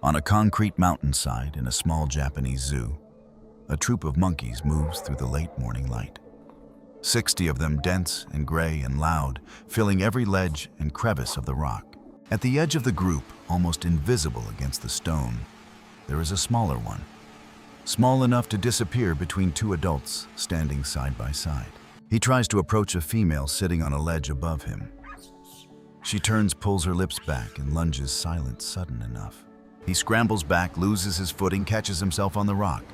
On a concrete mountainside in a small Japanese zoo, a troop of monkeys moves through the late morning light. 60 of them dense and gray and loud, filling every ledge and crevice of the rock. At the edge of the group, almost invisible against the stone, there is a smaller one, small enough to disappear between two adults standing side by side. He tries to approach a female sitting on a ledge above him. She turns, pulls her lips back, and lunges silent sudden enough. He scrambles back, loses his footing, catches himself on the rock.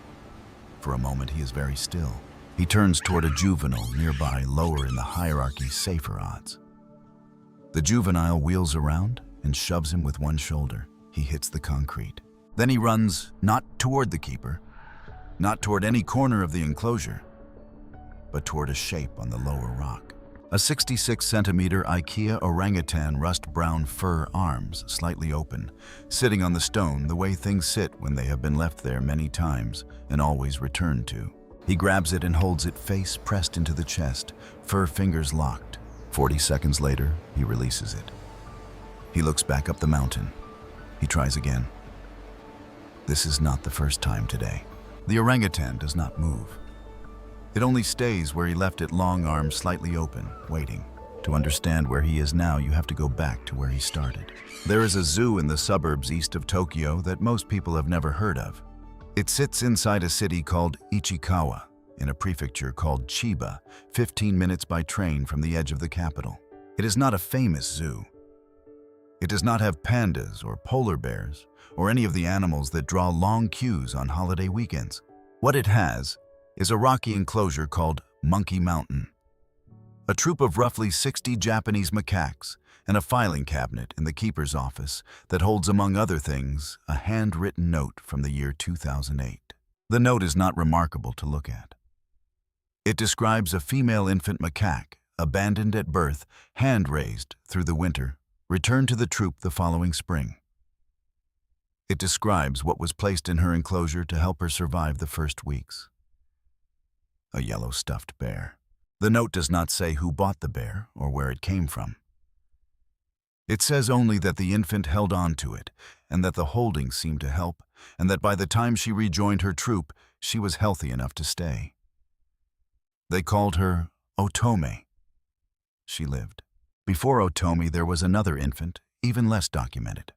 For a moment, he is very still. He turns toward a juvenile nearby, lower in the hierarchy, safer odds. The juvenile wheels around and shoves him with one shoulder. He hits the concrete. Then he runs, not toward the keeper, not toward any corner of the enclosure, but toward a shape on the lower rock. A 66-centimeter IKEA orangutan, rust-brown fur, arms slightly open, sitting on the stone the way things sit when they have been left there many times and always returned to. He grabs it and holds it face pressed into the chest, fur fingers locked. 40 seconds later, he releases it. He looks back up the mountain. He tries again. This is not the first time today. The orangutan does not move. It only stays where he left it, long arms slightly open, waiting. To understand where he is now, you have to go back to where he started. There is a zoo in the suburbs east of Tokyo that most people have never heard of. It sits inside a city called Ichikawa, in a prefecture called Chiba, 15 minutes by train from the edge of the capital. It is not a famous zoo. It does not have pandas or polar bears or any of the animals that draw long queues on holiday weekends. What it has is a rocky enclosure called Monkey Mountain, a troop of roughly 60 Japanese macaques, and a filing cabinet in the keeper's office that holds, among other things, a handwritten note from the year 2008. The note is not remarkable to look at. It describes a female infant macaque, abandoned at birth, hand-raised through the winter, returned to the troop the following spring. It describes what was placed in her enclosure to help her survive the first weeks. A yellow stuffed bear. The note does not say who bought the bear or where it came from. It says only that the infant held on to it, and that the holding seemed to help, and that by the time she rejoined her troop, she was healthy enough to stay. They called her Otome. She lived. Before Otome, there was another infant, even less documented.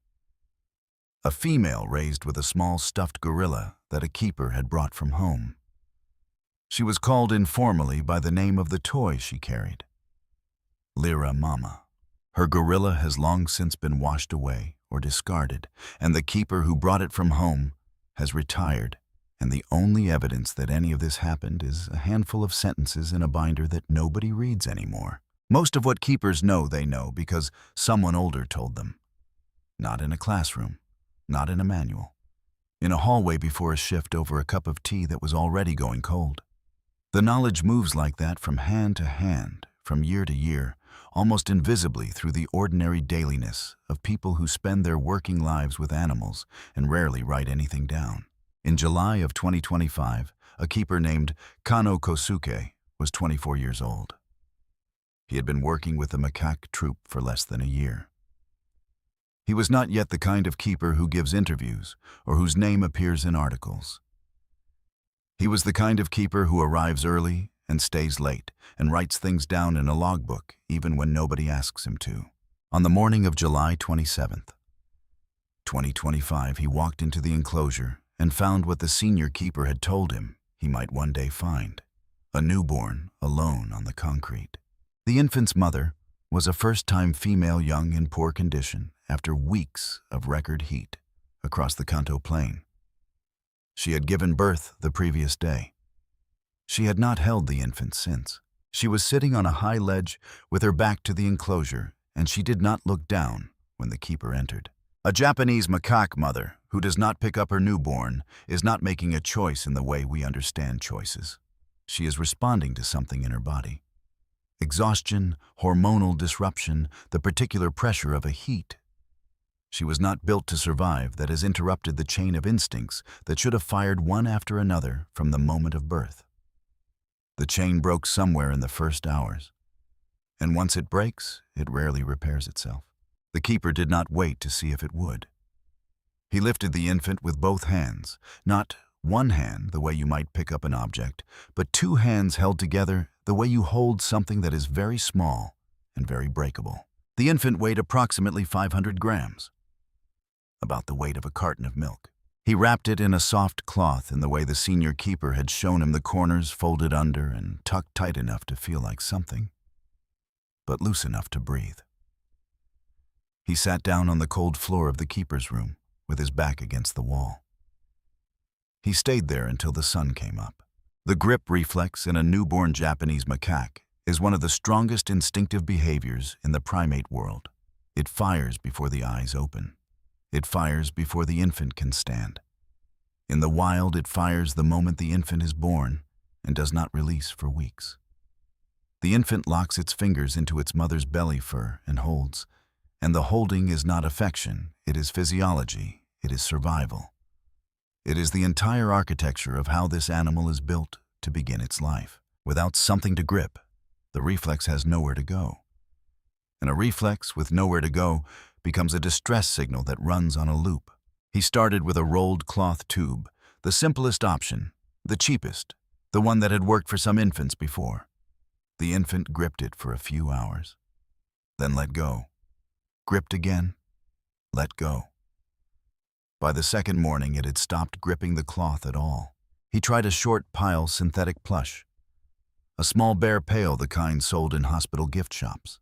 A female raised with a small stuffed gorilla that a keeper had brought from home. She was called informally by the name of the toy she carried, Lira Mama. Her gorilla has long since been washed away or discarded, and the keeper who brought it from home has retired, and the only evidence that any of this happened is a handful of sentences in a binder that nobody reads anymore. Most of what keepers know, they know because someone older told them. Not in a classroom, not in a manual. In a hallway before a shift over a cup of tea that was already going cold. The knowledge moves like that from hand to hand, from year to year, almost invisibly through the ordinary dailiness of people who spend their working lives with animals and rarely write anything down. In July of 2025, a keeper named Kano Kosuke was 24 years old. He had been working with the macaque troop for less than a year. He was not yet the kind of keeper who gives interviews or whose name appears in articles. He was the kind of keeper who arrives early and stays late and writes things down in a logbook even when nobody asks him to. On the morning of July 27th, 2025, he walked into the enclosure and found what the senior keeper had told him he might one day find: a newborn alone on the concrete. The infant's mother was a first-time female, young in poor condition after weeks of record heat across the Kanto Plain. She had given birth the previous day. She had not held the infant since. She was sitting on a high ledge with her back to the enclosure, and she did not look down when the keeper entered. A Japanese macaque mother who does not pick up her newborn is not making a choice in the way we understand choices. She is responding to something in her body. Exhaustion, hormonal disruption, the particular pressure of a heat. She was not built to survive that has interrupted the chain of instincts that should have fired one after another from the moment of birth. The chain broke somewhere in the first hours, and once it breaks, it rarely repairs itself. The keeper did not wait to see if it would. He lifted the infant with both hands, not one hand the way you might pick up an object, but two hands held together the way you hold something that is very small and very breakable. The infant weighed approximately 500 grams, about the weight of a carton of milk. He wrapped it in a soft cloth in the way the senior keeper had shown him, the corners folded under and tucked tight enough to feel like something, but loose enough to breathe. He sat down on the cold floor of the keeper's room with his back against the wall. He stayed there until the sun came up. The grip reflex in a newborn Japanese macaque is one of the strongest instinctive behaviors in the primate world. It fires before the eyes open. It fires before the infant can stand. In the wild, it fires the moment the infant is born and does not release for weeks. The infant locks its fingers into its mother's belly fur and holds, and the holding is not affection, it is physiology, it is survival. It is the entire architecture of how this animal is built to begin its life. Without something to grip, the reflex has nowhere to go. And a reflex with nowhere to go becomes a distress signal that runs on a loop. He started with a rolled cloth tube, the simplest option, the cheapest, the one that had worked for some infants before. The infant gripped it for a few hours, then let go. Gripped again, let go. By the second morning, it had stopped gripping the cloth at all. He tried a short pile synthetic plush, a small bear pail, the kind sold in hospital gift shops.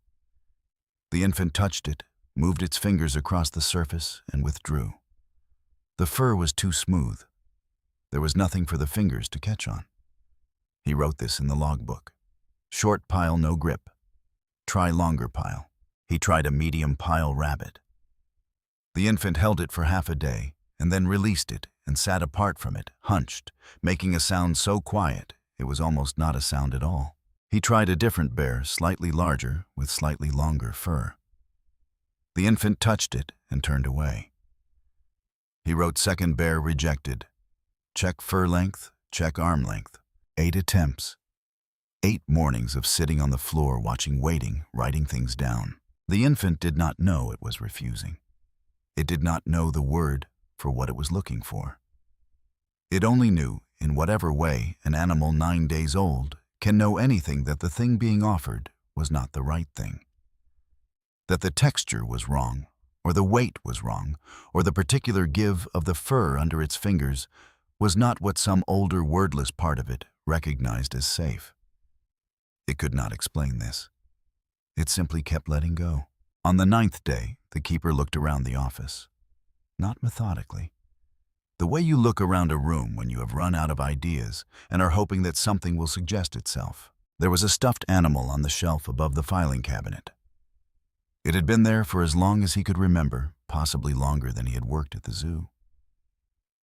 The infant touched it, moved its fingers across the surface, and withdrew. The fur was too smooth. There was nothing for the fingers to catch on. He wrote this in the logbook. Short pile, no grip. Try longer pile. He tried a medium pile rabbit. The infant held it for half a day, and then released it and sat apart from it, hunched, making a sound so quiet it was almost not a sound at all. He tried a different bear, slightly larger, with slightly longer fur. The infant touched it and turned away. He wrote second bear rejected. Check fur length, check arm length. 8 attempts. 8 mornings of sitting on the floor, watching, waiting, writing things down. The infant did not know it was refusing. It did not know the word for what it was looking for. It only knew, in whatever way an animal 9 days old can know anything, that the thing being offered was not the right thing. That the texture was wrong, or the weight was wrong, or the particular give of the fur under its fingers was not what some older wordless part of it recognized as safe. It could not explain this. It simply kept letting go. On the 9th day, the keeper looked around the office. Not methodically. The way you look around a room when you have run out of ideas and are hoping that something will suggest itself. There was a stuffed animal on the shelf above the filing cabinet. It had been there for as long as he could remember, possibly longer than he had worked at the zoo.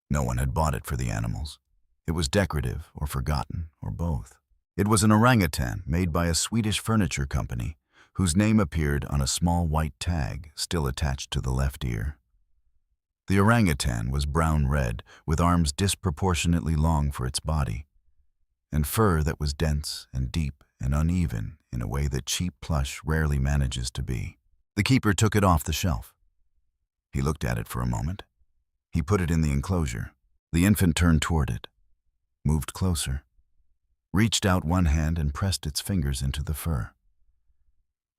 No one had bought it for the animals. It was decorative or forgotten or both. It was an orangutan made by a Swedish furniture company whose name appeared on a small white tag still attached to the left ear. The orangutan was brown-red, with arms disproportionately long for its body, and fur that was dense and deep and uneven in a way that cheap plush rarely manages to be. The keeper took it off the shelf. He looked at it for a moment. He put it in the enclosure. The infant turned toward it, moved closer, reached out one hand and pressed its fingers into the fur.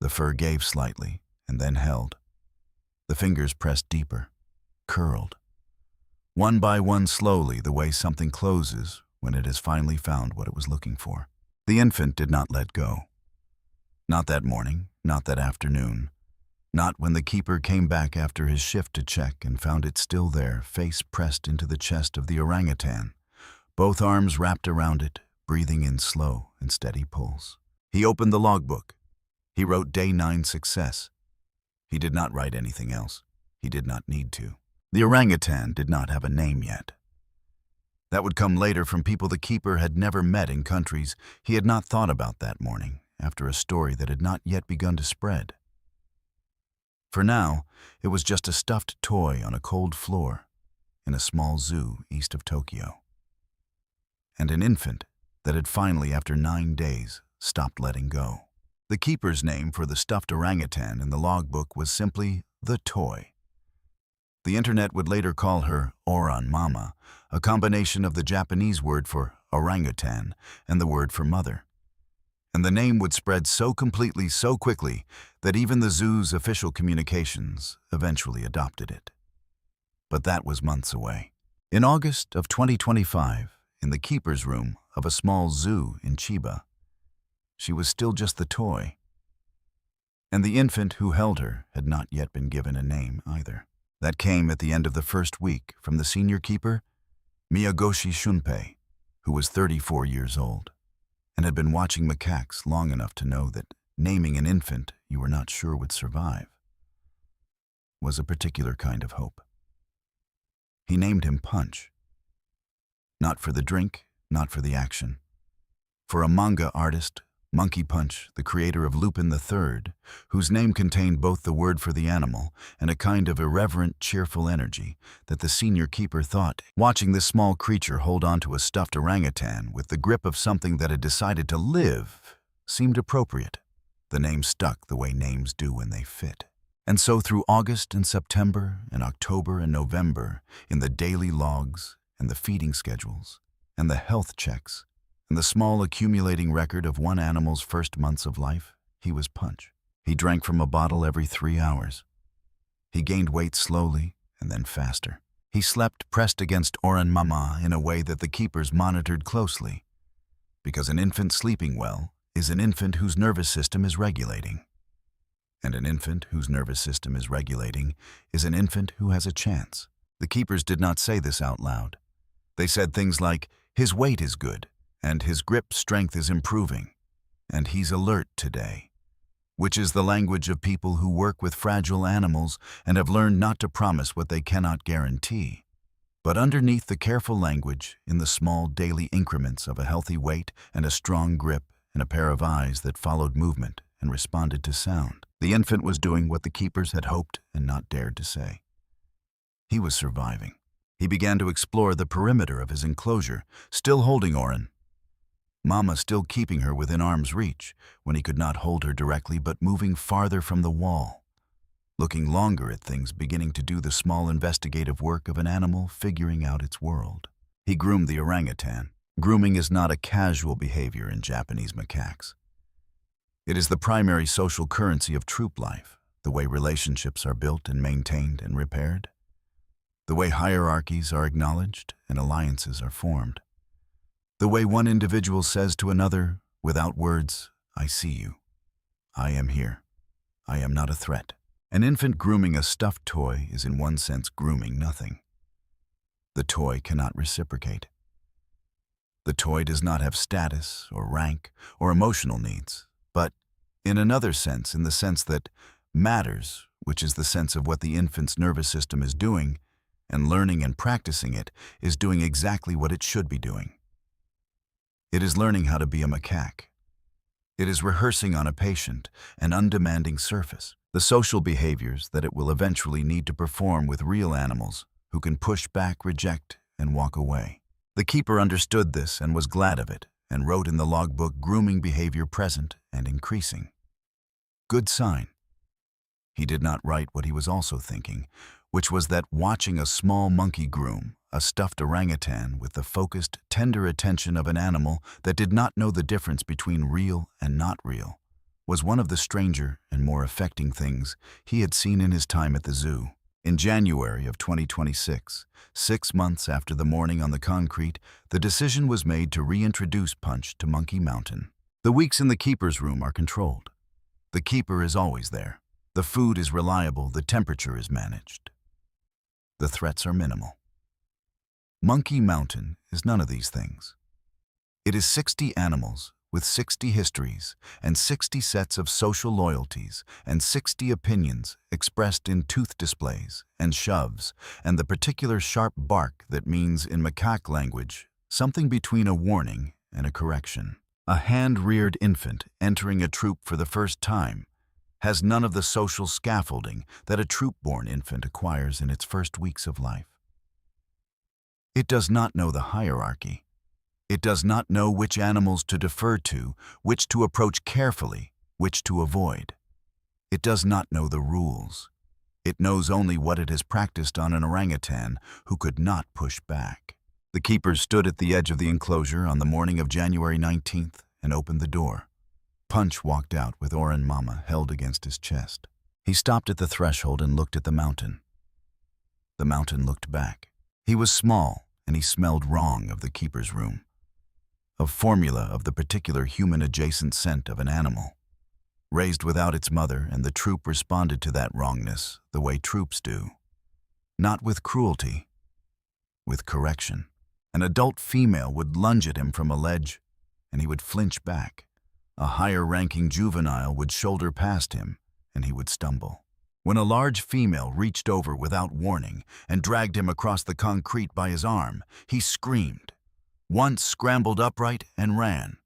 The fur gave slightly and then held. The fingers pressed deeper, curled. One by one, slowly, the way something closes when it has finally found what it was looking for. The infant did not let go. Not that morning, not that afternoon, not when the keeper came back after his shift to check and found it still there, face pressed into the chest of the orangutan, both arms wrapped around it, breathing in slow and steady pulls. He opened the logbook. He wrote day 9 success. He did not write anything else. He did not need to. The orangutan did not have a name yet. That would come later from people the keeper had never met in countries he had not thought about that morning, after a story that had not yet begun to spread. For now, it was just a stuffed toy on a cold floor in a small zoo east of Tokyo. And an infant that had finally, after 9 days, stopped letting go. The keeper's name for the stuffed orangutan in the logbook was simply the toy. The internet would later call her Oran Mama, a combination of the Japanese word for orangutan and the word for mother. And the name would spread so completely, so quickly, that even the zoo's official communications eventually adopted it. But that was months away. In August of 2025, in the keeper's room of a small zoo in Chiba, she was still just the toy. And the infant who held her had not yet been given a name either. That came at the end of the first week from the senior keeper, Miyagoshi Shunpei, who was 34 years old, and had been watching macaques long enough to know that naming an infant you were not sure would survive was a particular kind of hope. He named him Punch. Not for the drink, not for the action. For a manga artist, Monkey Punch, the creator of Lupin III, whose name contained both the word for the animal and a kind of irreverent, cheerful energy that the senior keeper thought, watching this small creature hold onto a stuffed orangutan with the grip of something that had decided to live, seemed appropriate. The name stuck the way names do when they fit. And so through August and September and October and November, in the daily logs and the feeding schedules and the health checks, and the small accumulating record of one animal's first months of life, he was Punch. He drank from a bottle every 3 hours. He gained weight slowly and then faster. He slept pressed against Oran Mama in a way that the keepers monitored closely, because an infant sleeping well is an infant whose nervous system is regulating. And an infant whose nervous system is regulating is an infant who has a chance. The keepers did not say this out loud. They said things like, "His weight is good, and his grip strength is improving, and he's alert today," which is the language of people who work with fragile animals and have learned not to promise what they cannot guarantee. But underneath the careful language, in the small daily increments of a healthy weight and a strong grip and a pair of eyes that followed movement and responded to sound, the infant was doing what the keepers had hoped and not dared to say. He was surviving. He began to explore the perimeter of his enclosure, still holding Oran, Mama still keeping her within arm's reach when he could not hold her directly, but moving farther from the wall, looking longer at things, beginning to do the small investigative work of an animal figuring out its world. He groomed the orangutan. Grooming is not a casual behavior in Japanese macaques. It is the primary social currency of troop life, the way relationships are built and maintained and repaired, the way hierarchies are acknowledged and alliances are formed. The way one individual says to another, without words, "I see you. I am here. I am not a threat." An infant grooming a stuffed toy is in one sense grooming nothing. The toy cannot reciprocate. The toy does not have status or rank or emotional needs, but in another sense, in the sense that matters, which is the sense of what the infant's nervous system is doing, and learning and practicing it is doing exactly what it should be doing. It is learning how to be a macaque. It is rehearsing on a patient and undemanding surface the social behaviors that it will eventually need to perform with real animals who can push back, reject, and walk away. The keeper understood this and was glad of it, and wrote in the logbook, "Grooming behavior present and increasing." Good sign. He did not write what he was also thinking, which was that watching a small monkey groom a stuffed orangutan with the focused, tender attention of an animal that did not know the difference between real and not real was one of the stranger and more affecting things he had seen in his time at the zoo. In January of 2026, 6 months after the morning on the concrete, the decision was made to reintroduce Punch to Monkey Mountain. The weeks in the keeper's room are controlled. The keeper is always there. The food is reliable, the temperature is managed. The threats are minimal. Monkey Mountain is none of these things. It is 60 animals with 60 histories and 60 sets of social loyalties and 60 opinions expressed in tooth displays and shoves and the particular sharp bark that means in macaque language something between a warning and a correction. A hand-reared infant entering a troop for the first time has none of the social scaffolding that a troop-born infant acquires in its first weeks of life. It does not know the hierarchy. It does not know which animals to defer to, which to approach carefully, which to avoid. It does not know the rules. It knows only what it has practiced on an orangutan who could not push back. The keepers stood at the edge of the enclosure on the morning of January 19th and opened the door. Punch walked out with Oran Mama held against his chest. He stopped at the threshold and looked at the mountain. The mountain looked back. He was small, and he smelled wrong of the keeper's room, of formula of the particular human-adjacent scent of an animal. Raised without its mother, and the troop responded to that wrongness the way troops do. Not with cruelty, with correction. An adult female would lunge at him from a ledge, and he would flinch back. A higher-ranking juvenile would shoulder past him, and he would stumble. When a large female reached over without warning and dragged him across the concrete by his arm, he screamed, once scrambled upright and ran.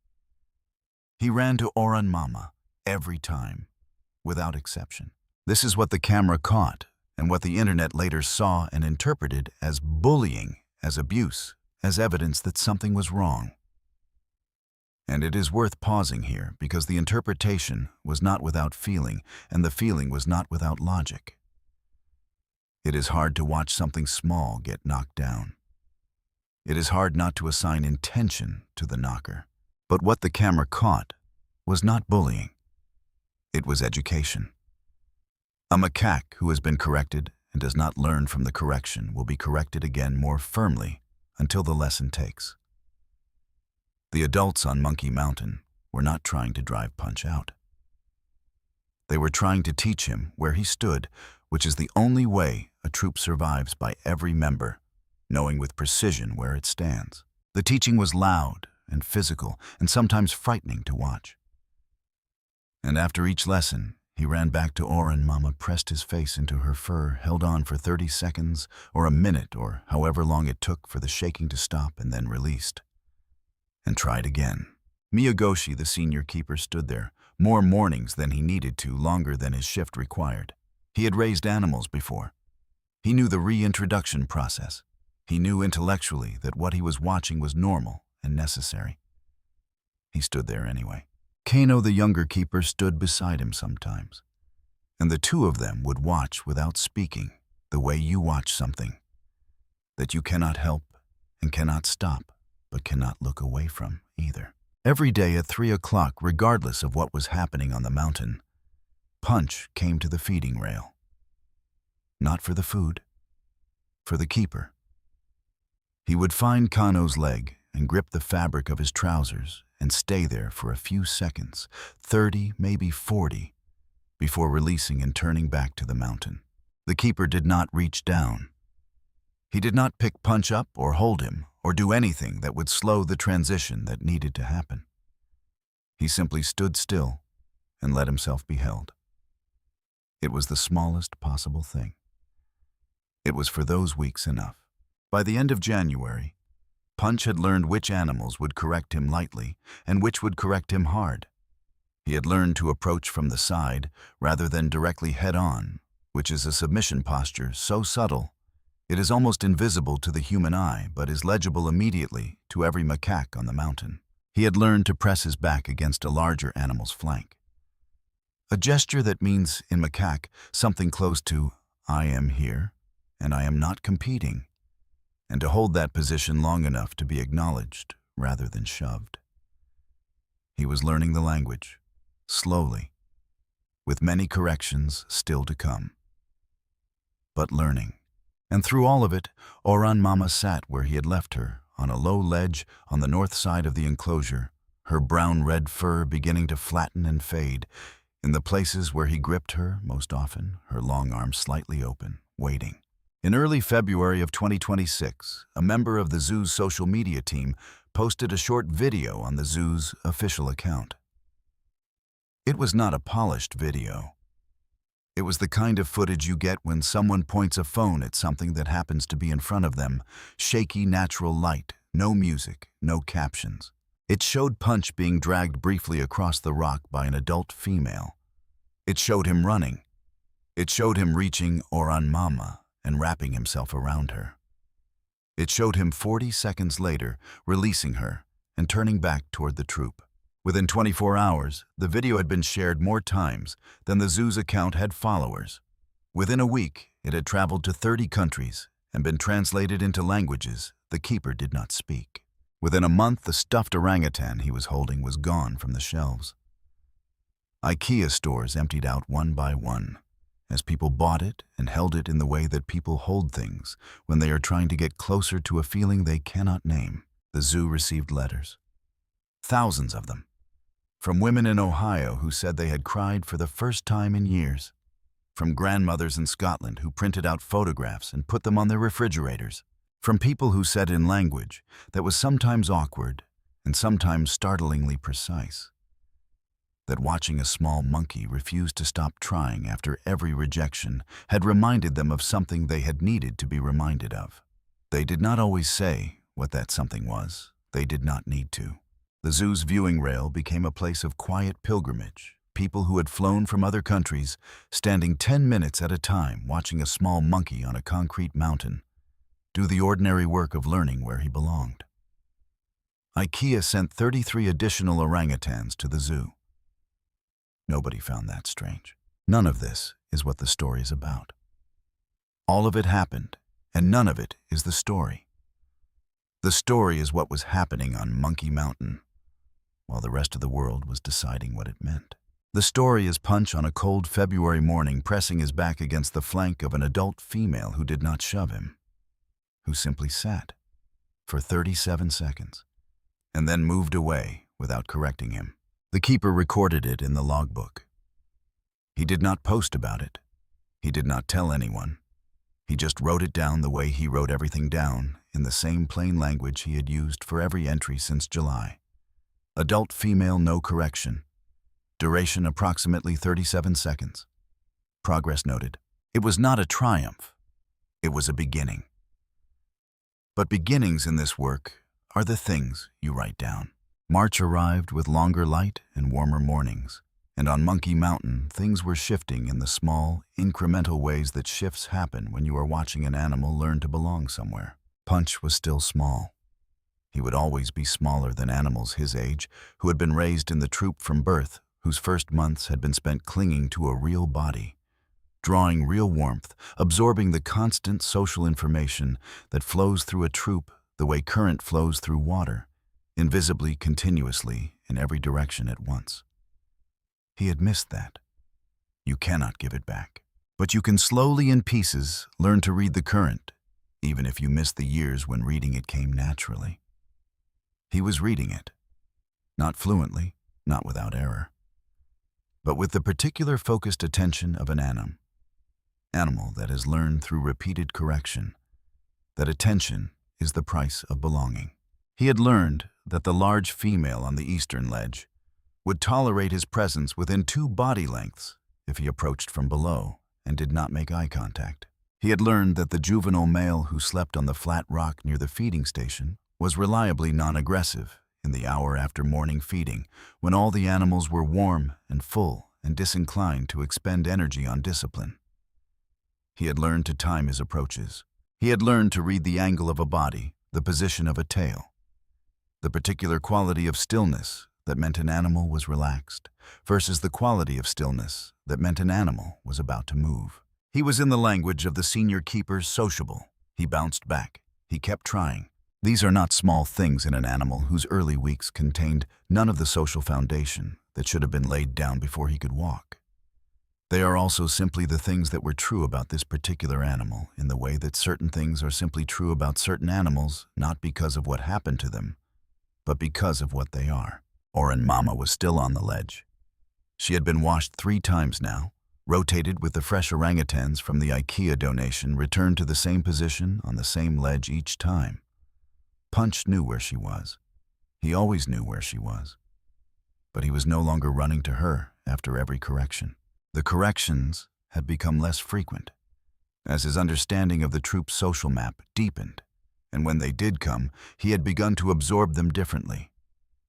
He ran to Oran Mama every time, without exception. This is what the camera caught, and what the internet later saw and interpreted as bullying, as abuse, as evidence that something was wrong. And it is worth pausing here because the interpretation was not without feeling, and the feeling was not without logic. It is hard to watch something small get knocked down. It is hard not to assign intention to the knocker. But what the camera caught was not bullying. It was education. A macaque who has been corrected and does not learn from the correction will be corrected again more firmly until the lesson takes. The adults on Monkey Mountain were not trying to drive Punch out. They were trying to teach him where he stood, which is the only way a troop survives by every member, knowing with precision where it stands. The teaching was loud and physical and sometimes frightening to watch. And after each lesson, he ran back to Oran Mama, pressed his face into her fur, held on for 30 seconds or a minute or however long it took for the shaking to stop, and then released. And tried again. Miyagoshi, the senior keeper, stood there, more mornings than he needed to, longer than his shift required. He had raised animals before. He knew the reintroduction process. He knew intellectually that what he was watching was normal and necessary. He stood there anyway. Kano, the younger keeper, stood beside him sometimes, and the two of them would watch without speaking, the way you watch something that you cannot help and cannot stop, but cannot look away from either. Every day at 3 o'clock, regardless of what was happening on the mountain, Punch came to the feeding rail. Not for the food, for the keeper. He would find Kano's leg and grip the fabric of his trousers and stay there for a few seconds, 30, maybe 40, before releasing and turning back to the mountain. The keeper did not reach down. He did not pick Punch up or hold him or do anything that would slow the transition that needed to happen. He simply stood still and let himself be held. It was the smallest possible thing. It was for those weeks enough. By the end of January, Punch had learned which animals would correct him lightly and which would correct him hard. He had learned to approach from the side rather than directly head-on, which is a submission posture so subtle it is almost invisible to the human eye, but is legible immediately to every macaque on the mountain. He had learned to press his back against a larger animal's flank. A gesture that means, in macaque, something close to, I am here, and I am not competing, and to hold that position long enough to be acknowledged rather than shoved. He was learning the language, slowly, with many corrections still to come. But learning. And through all of it, Oran Mama sat where he had left her, on a low ledge on the north side of the enclosure, her brown-red fur beginning to flatten and fade. In the places where he gripped her, most often, her long arms slightly open, waiting. In early February of 2026, a member of the zoo's social media team posted a short video on the zoo's official account. It was not a polished video. It was the kind of footage you get when someone points a phone at something that happens to be in front of them. Shaky, natural light, no music, no captions. It showed Punch being dragged briefly across the rock by an adult female. It showed him running. It showed him reaching Oran Mama and wrapping himself around her. It showed him 40 seconds later releasing her and turning back toward the troop. Within 24 hours, the video had been shared more times than the zoo's account had followers. Within a week, it had traveled to 30 countries and been translated into languages the keeper did not speak. Within a month, the stuffed orangutan he was holding was gone from the shelves. IKEA stores emptied out one by one, as people bought it and held it in the way that people hold things when they are trying to get closer to a feeling they cannot name. The zoo received letters. Thousands of them. From women in Ohio who said they had cried for the first time in years. From grandmothers in Scotland who printed out photographs and put them on their refrigerators. From people who said in language that was sometimes awkward and sometimes startlingly precise, that watching a small monkey refuse to stop trying after every rejection had reminded them of something they had needed to be reminded of. They did not always say what that something was. They did not need to. The zoo's viewing rail became a place of quiet pilgrimage. People who had flown from other countries, standing 10 minutes at a time watching a small monkey on a concrete mountain, do the ordinary work of learning where he belonged. IKEA sent 33 additional orangutans to the zoo. Nobody found that strange. None of this is what the story is about. All of it happened, and none of it is the story. The story is what was happening on Monkey Mountain, while the rest of the world was deciding what it meant. The story is Punch on a cold February morning pressing his back against the flank of an adult female who did not shove him, who simply sat for 37 seconds and then moved away without correcting him. The keeper recorded it in the logbook. He did not post about it. He did not tell anyone. He just wrote it down the way he wrote everything down, in the same plain language he had used for every entry since July. Adult female, no correction. Duration approximately 37 seconds. Progress noted. It was not a triumph. It was a beginning. But beginnings in this work are the things you write down. March arrived with longer light and warmer mornings, and on Monkey Mountain, things were shifting in the small, incremental ways that shifts happen when you are watching an animal learn to belong somewhere. Punch was still small. He would always be smaller than animals his age, who had been raised in the troop from birth, whose first months had been spent clinging to a real body, drawing real warmth, absorbing the constant social information that flows through a troop the way current flows through water, invisibly, continuously, in every direction at once. He had missed that. You cannot give it back. But you can slowly, in pieces, learn to read the current, even if you miss the years when reading it came naturally. He was reading it. Not fluently, not without error, but with the particular focused attention of an animal that has learned through repeated correction that attention is the price of belonging. He had learned that the large female on the eastern ledge would tolerate his presence within 2 body lengths if he approached from below and did not make eye contact. He had learned that the juvenile male who slept on the flat rock near the feeding station was reliably non-aggressive in the hour after morning feeding, when all the animals were warm and full and disinclined to expend energy on discipline. He had learned to time his approaches. He had learned to read the angle of a body, the position of a tail, the particular quality of stillness that meant an animal was relaxed versus the quality of stillness that meant an animal was about to move. He was in the language of the senior keeper's sociable. He bounced back. He kept trying. These are not small things in an animal whose early weeks contained none of the social foundation that should have been laid down before he could walk. They are also simply the things that were true about this particular animal, in the way that certain things are simply true about certain animals, not because of what happened to them, but because of what they are. Oran Mama was still on the ledge. She had been washed 3 times now, rotated with the fresh orangutans from the IKEA donation, returned to the same position on the same ledge each time. Punch knew where she was. He always knew where she was. But he was no longer running to her after every correction. The corrections had become less frequent, as his understanding of the troop's social map deepened, and when they did come, he had begun to absorb them differently.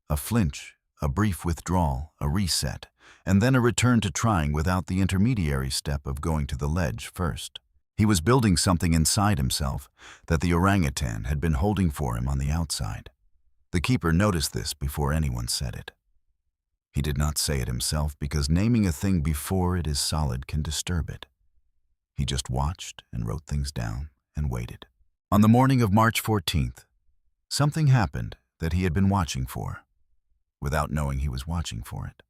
A flinch, a brief withdrawal, a reset, and then a return to trying without the intermediary step of going to the ledge first. He was building something inside himself that the orangutan had been holding for him on the outside. The keeper noticed this before anyone said it. He did not say it himself because naming a thing before it is solid can disturb it. He just watched and wrote things down and waited. On the morning of March 14th, something happened that he had been watching for, without knowing he was watching for it.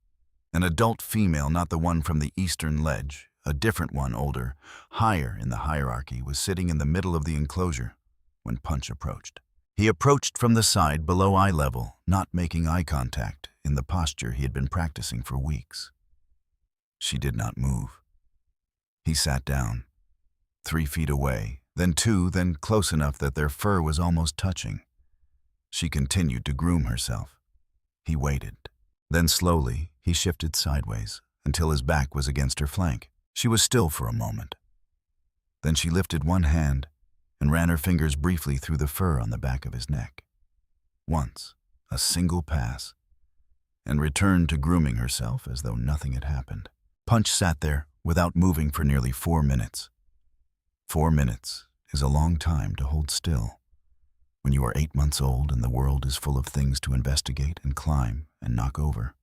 An adult female, not the one from the eastern ledge, a different one, older, higher in the hierarchy, was sitting in the middle of the enclosure when Punch approached. He approached from the side below eye level, not making eye contact, in the posture he had been practicing for weeks. She did not move. He sat down, 3 feet away, then 2, then close enough that their fur was almost touching. She continued to groom herself. He waited. Then slowly, he shifted sideways until his back was against her flank. She was still for a moment. Then she lifted one hand and ran her fingers briefly through the fur on the back of his neck. Once, a single pass, and returned to grooming herself as though nothing had happened. Punch sat there without moving for nearly 4 minutes. 4 minutes is a long time to hold still when you are 8 months old and the world is full of things to investigate and climb and knock over.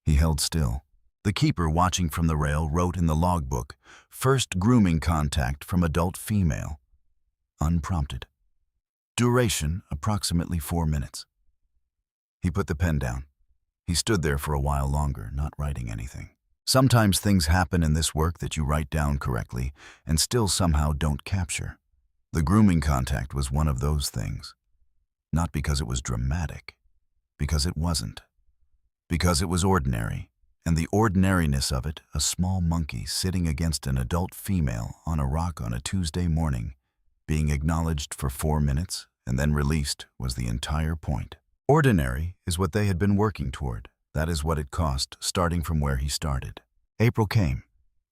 He held still. The keeper, watching from the rail, wrote in the logbook, "First grooming contact from adult female." Unprompted. Duration, approximately 4 minutes. He put the pen down. He stood there for a while longer, not writing anything. Sometimes things happen in this work that you write down correctly and still somehow don't capture. The grooming contact was one of those things. Not because it was dramatic, because it wasn't. Because it was ordinary, and the ordinariness of it, a small monkey sitting against an adult female on a rock on a Tuesday morning, being acknowledged for 4 minutes and then released, was the entire point. Ordinary is what they had been working toward. That is what it cost, starting from where he started. April came.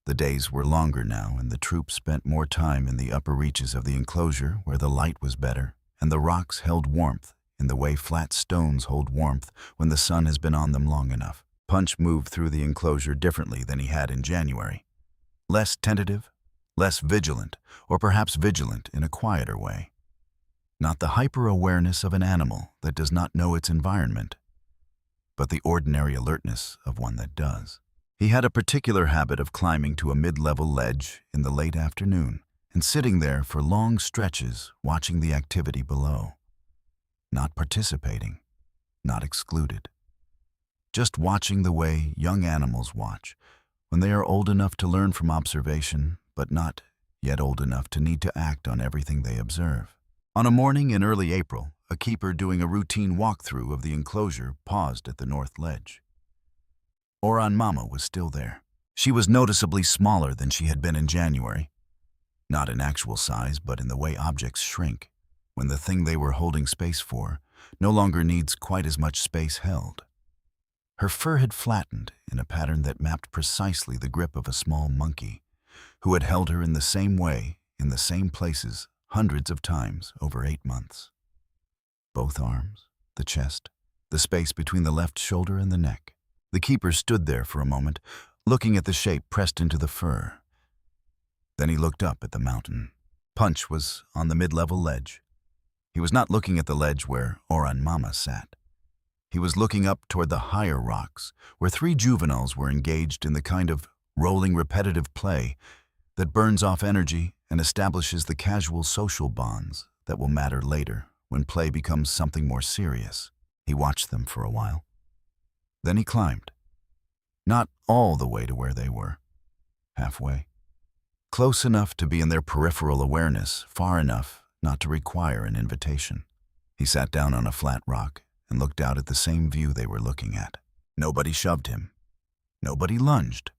The days were longer now, and the troop spent more time in the upper reaches of the enclosure where the light was better, and the rocks held warmth in the way flat stones hold warmth when the sun has been on them long enough. Punch moved through the enclosure differently than he had in January. Less tentative, less vigilant, or perhaps vigilant in a quieter way. Not the hyper-awareness of an animal that does not know its environment, but the ordinary alertness of one that does. He had a particular habit of climbing to a mid-level ledge in the late afternoon and sitting there for long stretches watching the activity below. Not participating, not excluded. Just watching the way young animals watch when they are old enough to learn from observation, but not yet old enough to need to act on everything they observe. On a morning in early April, a keeper doing a routine walkthrough of the enclosure paused at the north ledge. Oran Mama was still there. She was noticeably smaller than she had been in January. Not in actual size, but in the way objects shrink, when the thing they were holding space for no longer needs quite as much space held. Her fur had flattened in a pattern that mapped precisely the grip of a small monkey, who had held her in the same way, in the same places, hundreds of times over 8 months. Both arms, the chest, the space between the left shoulder and the neck. The keeper stood there for a moment, looking at the shape pressed into the fur. Then he looked up at the mountain. Punch was on the mid-level ledge. He was not looking at the ledge where Oran Mama sat. He was looking up toward the higher rocks, where 3 juveniles were engaged in the kind of rolling repetitive play that burns off energy and establishes the casual social bonds that will matter later when play becomes something more serious. He watched them for a while. Then he climbed. Not all the way to where they were. Halfway. Close enough to be in their peripheral awareness, far enough not to require an invitation. He sat down on a flat rock and looked out at the same view they were looking at. Nobody shoved him. Nobody lunged.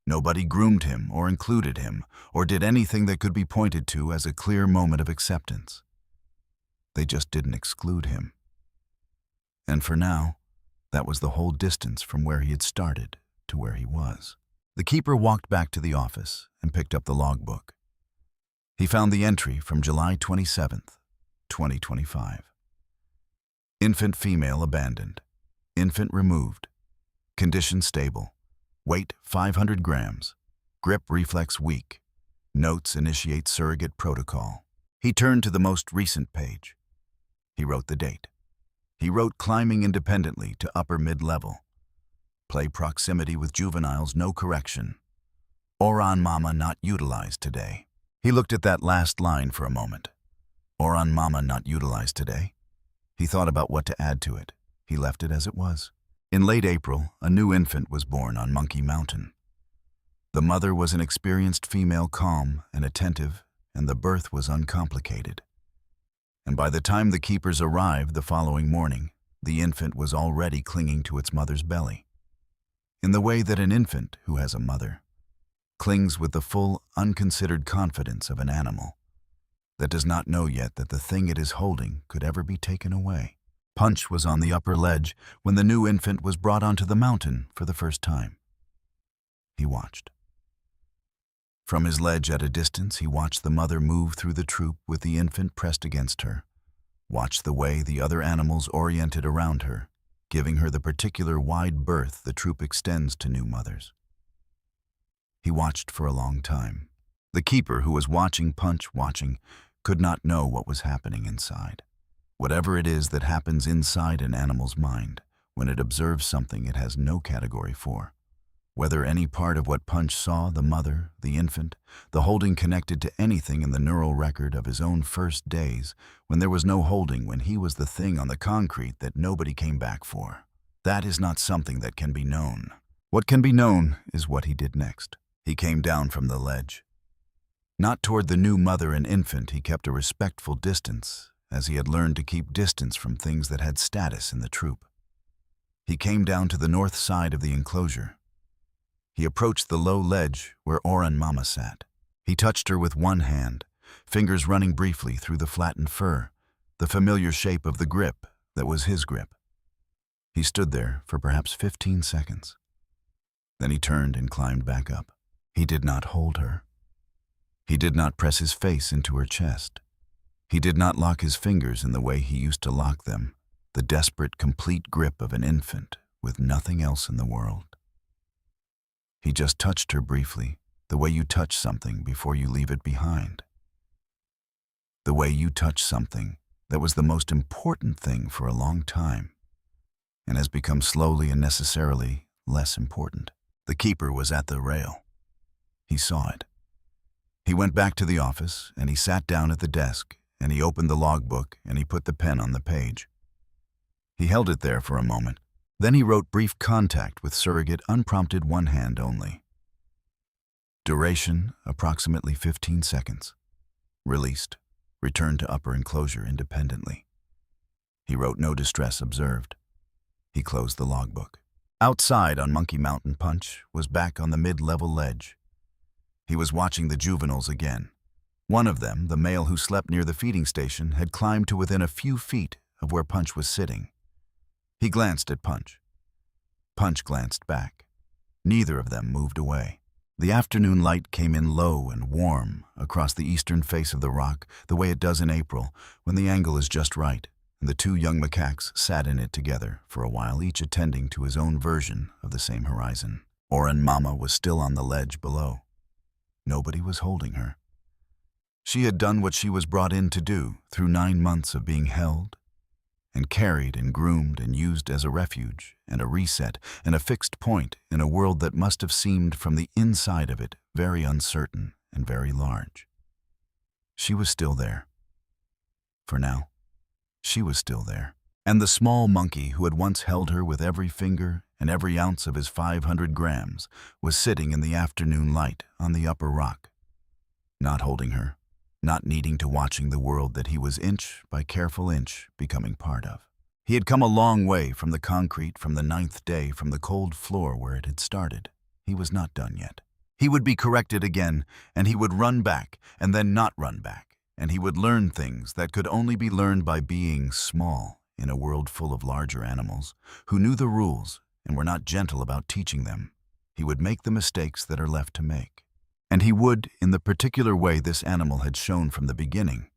Nobody groomed him or included him or did anything that could be pointed to as a clear moment of acceptance. They just didn't exclude him. And for now, that was the whole distance from where he had started to where he was. The keeper walked back to the office and picked up the logbook. He found the entry from July 27th, 2025. Infant female abandoned. Infant removed. Condition stable. Weight 500 grams. Grip reflex weak. Notes initiate surrogate protocol. He turned to the most recent page. He wrote the date. He wrote climbing independently to upper mid-level. Play proximity with juveniles, no correction. Oran Mama not utilized today. He looked at that last line for a moment. Oran Mama not utilized today. He thought about what to add to it. He left it as it was. In late April, a new infant was born on Monkey Mountain. The mother was an experienced female, calm and attentive, and the birth was uncomplicated. And by the time the keepers arrived the following morning, the infant was already clinging to its mother's belly. In the way that an infant who has a mother clings with the full, unconsidered confidence of an animal that does not know yet that the thing it is holding could ever be taken away. Punch was on the upper ledge when the new infant was brought onto the mountain for the first time. He watched. From his ledge at a distance, he watched the mother move through the troop with the infant pressed against her, watched the way the other animals oriented around her, giving her the particular wide berth the troop extends to new mothers. He watched for a long time. The keeper who was watching Punch could not know what was happening inside. Whatever it is that happens inside an animal's mind, when it observes something it has no category for. Whether any part of what Punch saw, the mother, the infant, the holding connected to anything in the neural record of his own first days, when there was no holding, when he was the thing on the concrete that nobody came back for. That is not something that can be known. What can be known is what he did next. He came down from the ledge. Not toward the new mother and infant, he kept a respectful distance, as he had learned to keep distance from things that had status in the troop. He came down to the north side of the enclosure. He approached the low ledge where Oran Mama sat. He touched her with one hand, fingers running briefly through the flattened fur, the familiar shape of the grip that was his grip. He stood there for perhaps 15 seconds. Then he turned and climbed back up. He did not hold her. He did not press his face into her chest. He did not lock his fingers in the way he used to lock them, the desperate, complete grip of an infant with nothing else in the world. He just touched her briefly, the way you touch something before you leave it behind. The way you touch something that was the most important thing for a long time, and has become slowly and necessarily less important. The keeper was at the rail. He saw it. He went back to the office, and he sat down at the desk, and he opened the logbook, and he put the pen on the page. He held it there for a moment. Then he wrote brief contact with surrogate, unprompted, one hand only. Duration, approximately 15 seconds. Released. Returned to upper enclosure independently. He wrote no distress observed. He closed the logbook. Outside on Monkey Mountain, Punch was back on the mid-level ledge. He was watching the juveniles again. One of them, the male who slept near the feeding station, had climbed to within a few feet of where Punch was sitting. He glanced at Punch. Punch glanced back. Neither of them moved away. The afternoon light came in low and warm across the eastern face of the rock, the way it does in April, when the angle is just right, and the two young macaques sat in it together for a while, each attending to his own version of the same horizon. Oran Mama was still on the ledge below. Nobody was holding her. She had done what she was brought in to do through 9 months of being held and carried and groomed and used as a refuge and a reset and a fixed point in a world that must have seemed from the inside of it very uncertain and very large. She was still there. For now, she was still there. And the small monkey who had once held her with every finger and every ounce of his 500 grams was sitting in the afternoon light on the upper rock, not holding her, not needing to, watching the world that he was inch by careful inch becoming part of. He had come a long way from the concrete, from the 9th day, from the cold floor where it had started. He was not done yet. He would be corrected again, and he would run back, and then not run back, and he would learn things that could only be learned by being small in a world full of larger animals who knew the rules and were not gentle about teaching them. He would make the mistakes that are left to make. And he would, in the particular way this animal had shown from the beginning,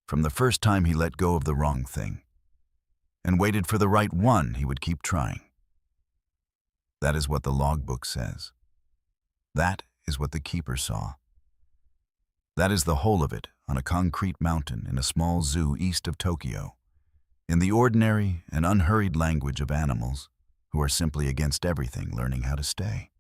from the first time he let go of the wrong thing and waited for the right one, he would keep trying. That is what the logbook says. That is what the keeper saw. That is the whole of it on a concrete mountain in a small zoo east of Tokyo, in the ordinary and unhurried language of animals who are simply against everything learning how to stay.